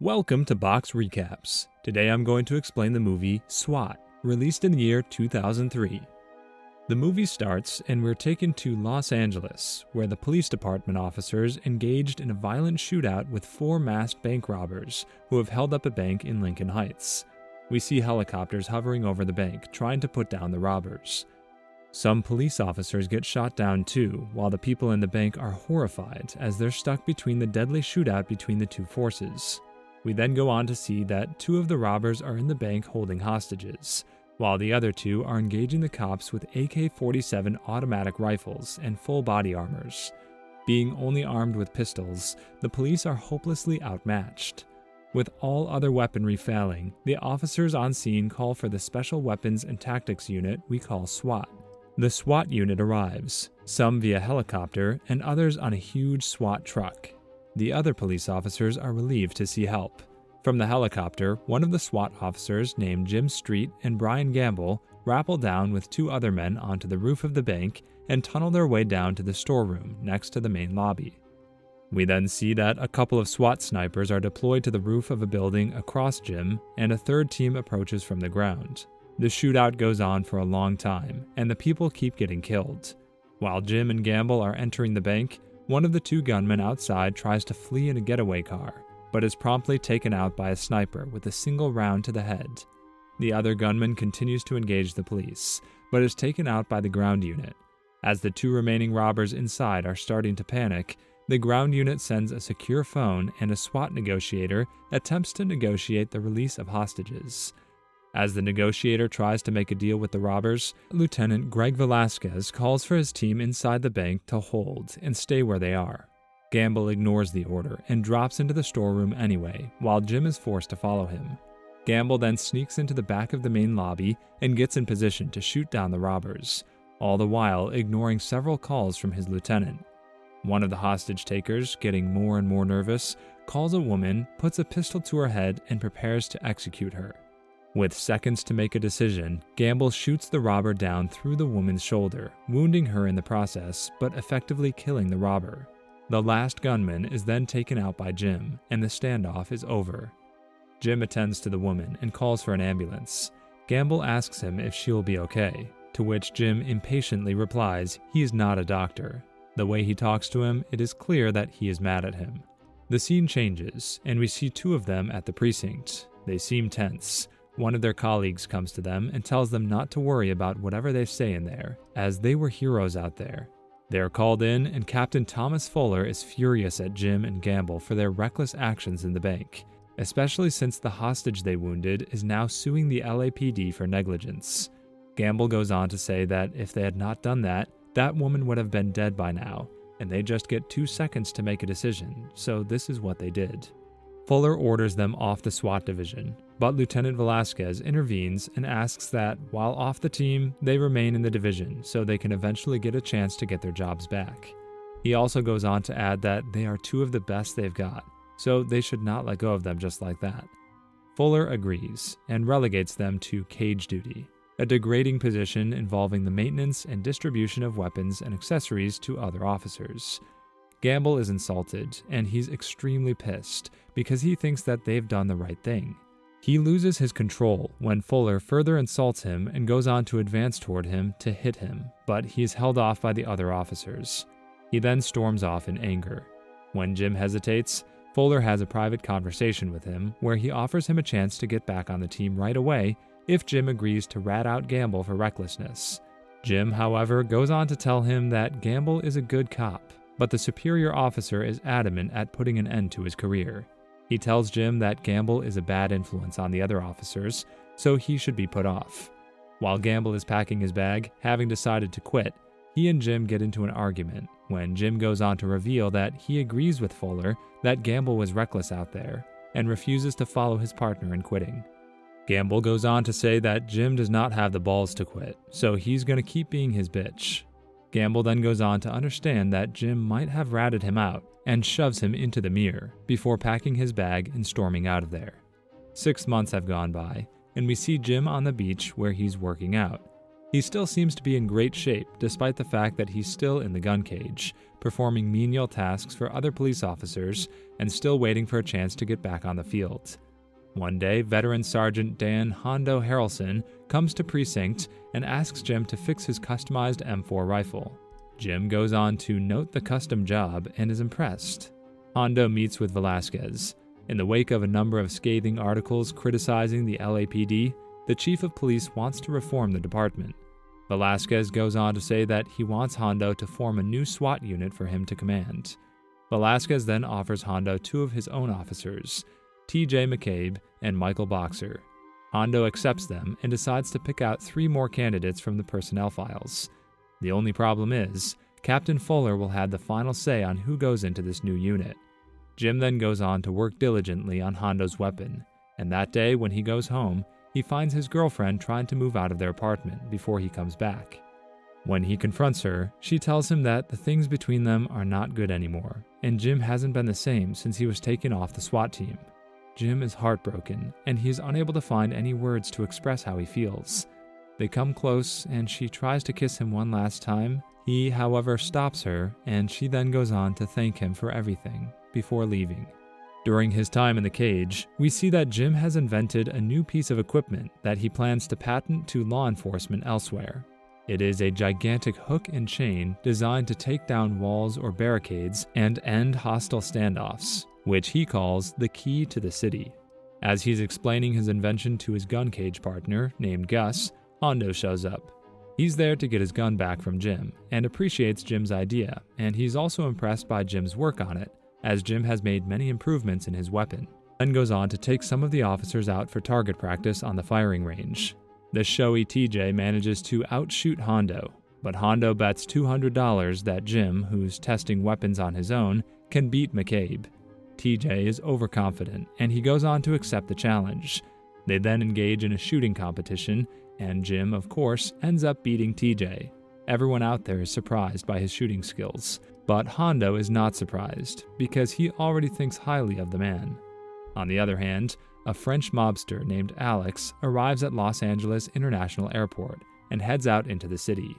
Welcome to Box Recaps. Today I'm going to explain the movie SWAT, released in the year 2003. The movie starts and we're taken to Los Angeles, where the police department officers engaged in a violent shootout with 4 masked bank robbers who have held up a bank in Lincoln Heights. We see helicopters hovering over the bank, trying to put down the robbers. Some police officers get shot down too, while the people in the bank are horrified as they're stuck between the deadly shootout between the two forces. We then go on to see that 2 of the robbers are in the bank holding hostages, while the other 2 are engaging the cops with AK-47 automatic rifles and full body armors. Being only armed with pistols, the police are hopelessly outmatched. With all other weaponry failing, the officers on scene call for the Special Weapons and Tactics Unit we call SWAT. The SWAT unit arrives, some via helicopter and others on a huge SWAT truck. The other police officers are relieved to see help. From the helicopter, one of the SWAT officers named Jim Street and Brian Gamble rappel down with 2 other men onto the roof of the bank and tunnel their way down to the storeroom next to the main lobby. We then see that a couple of SWAT snipers are deployed to the roof of a building across Jim, and a third team approaches from the ground. The shootout goes on for a long time, and the people keep getting killed. While Jim and Gamble are entering the bank, one of the 2 gunmen outside tries to flee in a getaway car, but is promptly taken out by a sniper with a single round to the head. The other gunman continues to engage the police, but is taken out by the ground unit. As the 2 remaining robbers inside are starting to panic, the ground unit sends a secure phone, and a SWAT negotiator attempts to negotiate the release of hostages. As the negotiator tries to make a deal with the robbers, Lieutenant Greg Velasquez calls for his team inside the bank to hold and stay where they are. Gamble ignores the order and drops into the storeroom anyway, while Jim is forced to follow him. Gamble then sneaks into the back of the main lobby and gets in position to shoot down the robbers, all the while ignoring several calls from his lieutenant. One of the hostage takers, getting more and more nervous, calls a woman, puts a pistol to her head, and prepares to execute her. With seconds to make a decision, Gamble shoots the robber down through the woman's shoulder, wounding her in the process, but effectively killing the robber. The last gunman is then taken out by Jim, and the standoff is over. Jim attends to the woman and calls for an ambulance. Gamble asks him if she'll be okay, to which Jim impatiently replies he is not a doctor. The way he talks to him, it is clear that he is mad at him. The scene changes, and we see 2 of them at the precinct. They seem tense. One of their colleagues comes to them and tells them not to worry about whatever they say in there, as they were heroes out there. They are called in, and Captain Thomas Fuller is furious at Jim and Gamble for their reckless actions in the bank, especially since the hostage they wounded is now suing the LAPD for negligence. Gamble goes on to say that if they had not done that, that woman would have been dead by now, and they just get 2 seconds to make a decision, so this is what they did. Fuller orders them off the SWAT division, but Lieutenant Velasquez intervenes and asks that, while off the team, they remain in the division so they can eventually get a chance to get their jobs back. He also goes on to add that they are 2 of the best they've got, so they should not let go of them just like that. Fuller agrees and relegates them to cage duty, a degrading position involving the maintenance and distribution of weapons and accessories to other officers. Gamble is insulted, and he's extremely pissed because he thinks that they've done the right thing. He loses his control when Fuller further insults him and goes on to advance toward him to hit him, but he is held off by the other officers. He then storms off in anger. When Jim hesitates, Fuller has a private conversation with him where he offers him a chance to get back on the team right away if Jim agrees to rat out Gamble for recklessness. Jim, however, goes on to tell him that Gamble is a good cop, but the superior officer is adamant at putting an end to his career. He tells Jim that Gamble is a bad influence on the other officers, so he should be put off. While Gamble is packing his bag, having decided to quit, he and Jim get into an argument when Jim goes on to reveal that he agrees with Fuller that Gamble was reckless out there and refuses to follow his partner in quitting. Gamble goes on to say that Jim does not have the balls to quit, so he's going to keep being his bitch. Gamble then goes on to understand that Jim might have ratted him out and shoves him into the mirror before packing his bag and storming out of there. 6 months have gone by, and we see Jim on the beach where he's working out. He still seems to be in great shape despite the fact that he's still in the gun cage, performing menial tasks for other police officers and still waiting for a chance to get back on the field. One day, veteran Sergeant Dan Hondo Harrelson comes to precinct and asks Jim to fix his customized M4 rifle. Jim goes on to note the custom job and is impressed. Hondo meets with Velasquez. In the wake of a number of scathing articles criticizing the LAPD, the chief of police wants to reform the department. Velasquez goes on to say that he wants Hondo to form a new SWAT unit for him to command. Velasquez then offers Hondo 2 of his own officers, T.J. McCabe and Michael Boxer. Hondo accepts them and decides to pick out 3 more candidates from the personnel files. The only problem is, Captain Fuller will have the final say on who goes into this new unit. Jim then goes on to work diligently on Hondo's weapon, and that day when he goes home, he finds his girlfriend trying to move out of their apartment before he comes back. When he confronts her, she tells him that the things between them are not good anymore, and Jim hasn't been the same since he was taken off the SWAT team. Jim is heartbroken, and he is unable to find any words to express how he feels. They come close, and she tries to kiss him one last time. He, however, stops her, and she then goes on to thank him for everything before leaving. During his time in the cage, we see that Jim has invented a new piece of equipment that he plans to patent to law enforcement elsewhere. It is a gigantic hook and chain designed to take down walls or barricades and end hostile standoffs, which he calls the key to the city. As he's explaining his invention to his gun cage partner, named Gus, Hondo shows up. He's there to get his gun back from Jim, and appreciates Jim's idea, and he's also impressed by Jim's work on it, as Jim has made many improvements in his weapon. Then goes on to take some of the officers out for target practice on the firing range. The showy TJ manages to outshoot Hondo, but Hondo bets $200 that Jim, who's testing weapons on his own, can beat McCabe. TJ is overconfident, and he goes on to accept the challenge. They then engage in a shooting competition, and Jim, of course, ends up beating TJ. Everyone out there is surprised by his shooting skills, but Hondo is not surprised, because he already thinks highly of the man. On the other hand, a French mobster named Alex arrives at Los Angeles International Airport and heads out into the city.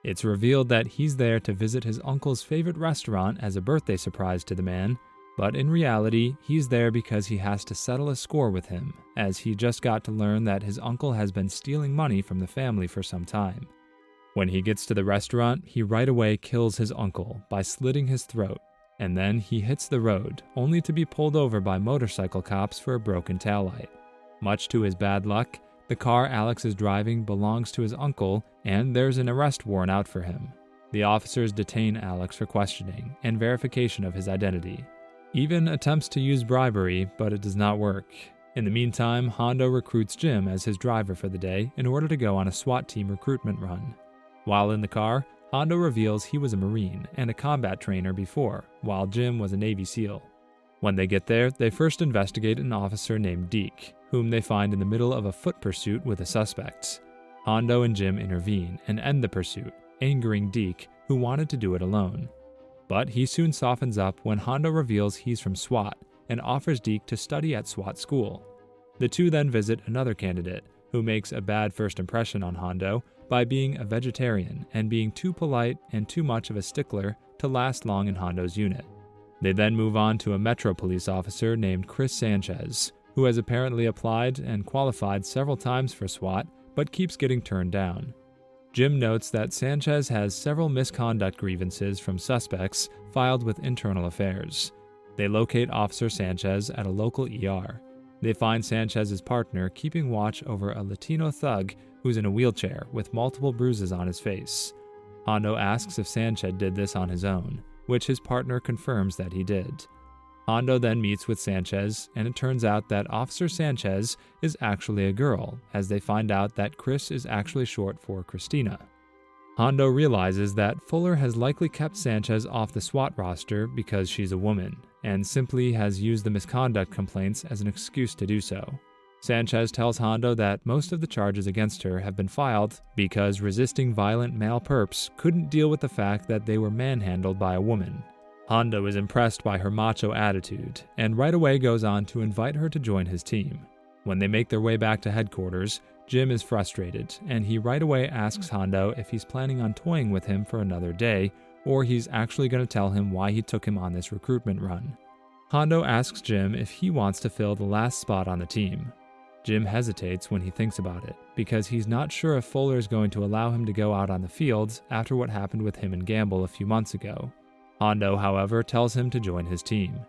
It's revealed that he's there to visit his uncle's favorite restaurant as a birthday surprise to the man, but in reality, he's there because he has to settle a score with him, as he just got to learn that his uncle has been stealing money from the family for some time. When he gets to the restaurant, he right away kills his uncle by slitting his throat, and then he hits the road, only to be pulled over by motorcycle cops for a broken taillight. Much to his bad luck, the car Alex is driving belongs to his uncle, and there's an arrest warrant out for him. The officers detain Alex for questioning and verification of his identity. Even attempts to use bribery, but it does not work. In the meantime, Hondo recruits Jim as his driver for the day in order to go on a SWAT team recruitment run. While in the car, Hondo reveals he was a Marine and a combat trainer before, while Jim was a Navy SEAL. When they get there, they first investigate an officer named Deke, whom they find in the middle of a foot pursuit with the suspects. Hondo and Jim intervene and end the pursuit, angering Deke, who wanted to do it alone. But he soon softens up when Hondo reveals he's from SWAT and offers Deke to study at SWAT school. The two then visit another candidate, who makes a bad first impression on Hondo by being a vegetarian and being too polite and too much of a stickler to last long in Hondo's unit. They then move on to a Metro police officer named Chris Sanchez, who has apparently applied and qualified several times for SWAT, but keeps getting turned down. Jim notes that Sanchez has several misconduct grievances from suspects filed with Internal Affairs. They locate Officer Sanchez at a local ER. They find Sanchez's partner keeping watch over a Latino thug who's in a wheelchair with multiple bruises on his face. Hondo asks if Sanchez did this on his own, which his partner confirms that he did. Hondo then meets with Sanchez, and it turns out that Officer Sanchez is actually a girl, as they find out that Chris is actually short for Christina. Hondo realizes that Fuller has likely kept Sanchez off the SWAT roster because she's a woman, and simply has used the misconduct complaints as an excuse to do so. Sanchez tells Hondo that most of the charges against her have been filed because resisting violent male perps couldn't deal with the fact that they were manhandled by a woman. Hondo is impressed by her macho attitude, and right away goes on to invite her to join his team. When they make their way back to headquarters, Jim is frustrated, and he right away asks Hondo if he's planning on toying with him for another day, or he's actually going to tell him why he took him on this recruitment run. Hondo asks Jim if he wants to fill the last spot on the team. Jim hesitates when he thinks about it, because he's not sure if Fuller is going to allow him to go out on the field after what happened with him and Gamble a few months ago. Hondo, however, tells him to join his team.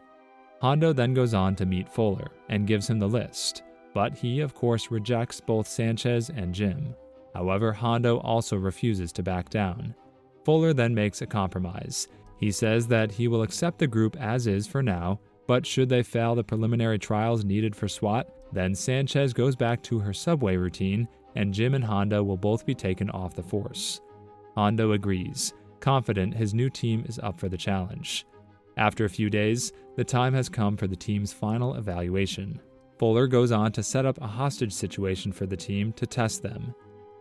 Hondo then goes on to meet Fuller and gives him the list, but he, of course, rejects both Sanchez and Jim. However, Hondo also refuses to back down. Fuller then makes a compromise. He says that he will accept the group as is for now, but should they fail the preliminary trials needed for SWAT, then Sanchez goes back to her subway routine, and Jim and Hondo will both be taken off the force. Hondo agrees, confident his new team is up for the challenge. After a few days, the time has come for the team's final evaluation. Fuller goes on to set up a hostage situation for the team to test them.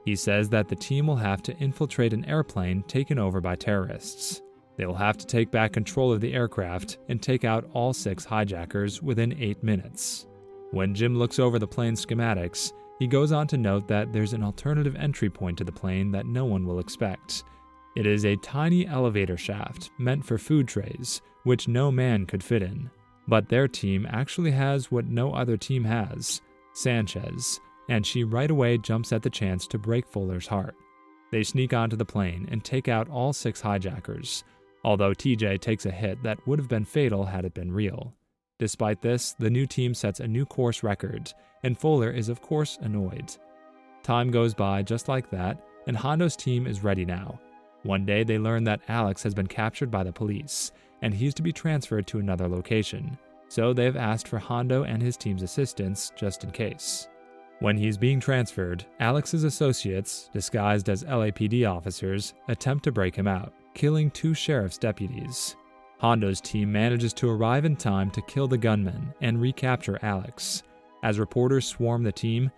He says that the team will have to infiltrate an airplane taken over by terrorists. They will have to take back control of the aircraft and take out all 6 hijackers within 8 minutes. When Jim looks over the plane's schematics, he goes on to note that there's an alternative entry point to the plane that no one will expect. It is a tiny elevator shaft meant for food trays, which no man could fit in. But their team actually has what no other team has, Sanchez, and she right away jumps at the chance to break Fuller's heart. They sneak onto the plane and take out all 6 hijackers, although TJ takes a hit that would have been fatal had it been real. Despite this, the new team sets a new course record, and Fuller is of course annoyed. Time goes by just like that, and Hondo's team is ready now. One day they learn that Alex has been captured by the police, and he's to be transferred to another location, so they've asked for Hondo and his team's assistance just in case. When he's being transferred, Alex's associates, disguised as LAPD officers, attempt to break him out, killing 2 sheriff's deputies. Hondo's team manages to arrive in time to kill the gunman and recapture Alex. As reporters swarm the team,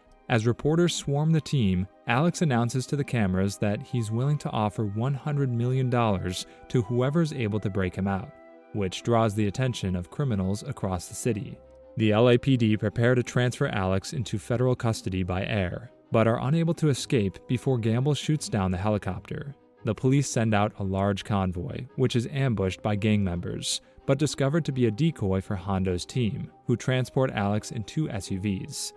Alex announces to the cameras that he's willing to offer $100 million to whoever's able to break him out, which draws the attention of criminals across the city. The LAPD prepare to transfer Alex into federal custody by air, but are unable to escape before Gamble shoots down the helicopter. The police send out a large convoy, which is ambushed by gang members, but discovered to be a decoy for Hondo's team, who transport Alex in 2 SUVs.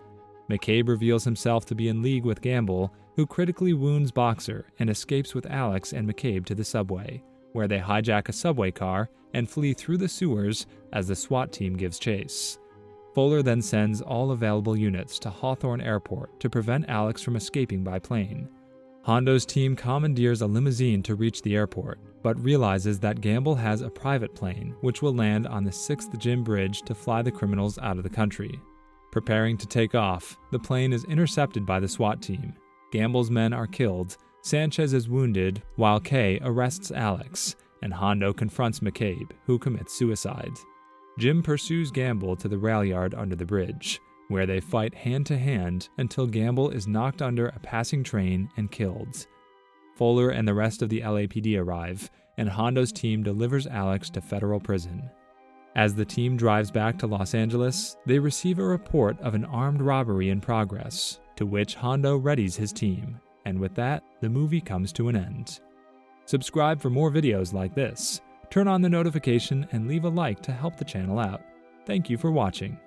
McCabe reveals himself to be in league with Gamble, who critically wounds Boxer and escapes with Alex and McCabe to the subway, where they hijack a subway car and flee through the sewers as the SWAT team gives chase. Fuller then sends all available units to Hawthorne Airport to prevent Alex from escaping by plane. Hondo's team commandeers a limousine to reach the airport, but realizes that Gamble has a private plane which will land on the 6th Jim Bridge to fly the criminals out of the country. Preparing to take off, the plane is intercepted by the SWAT team. Gamble's men are killed, Sanchez is wounded, while Kay arrests Alex, and Hondo confronts McCabe, who commits suicide. Jim pursues Gamble to the rail yard under the bridge, where they fight hand-to-hand until Gamble is knocked under a passing train and killed. Fuller and the rest of the LAPD arrive, and Hondo's team delivers Alex to federal prison. As the team drives back to Los Angeles, they receive a report of an armed robbery in progress, to which Hondo readies his team, and with that, the movie comes to an end. Subscribe for more videos like this, turn on the notification, and leave a like to help the channel out. Thank you for watching.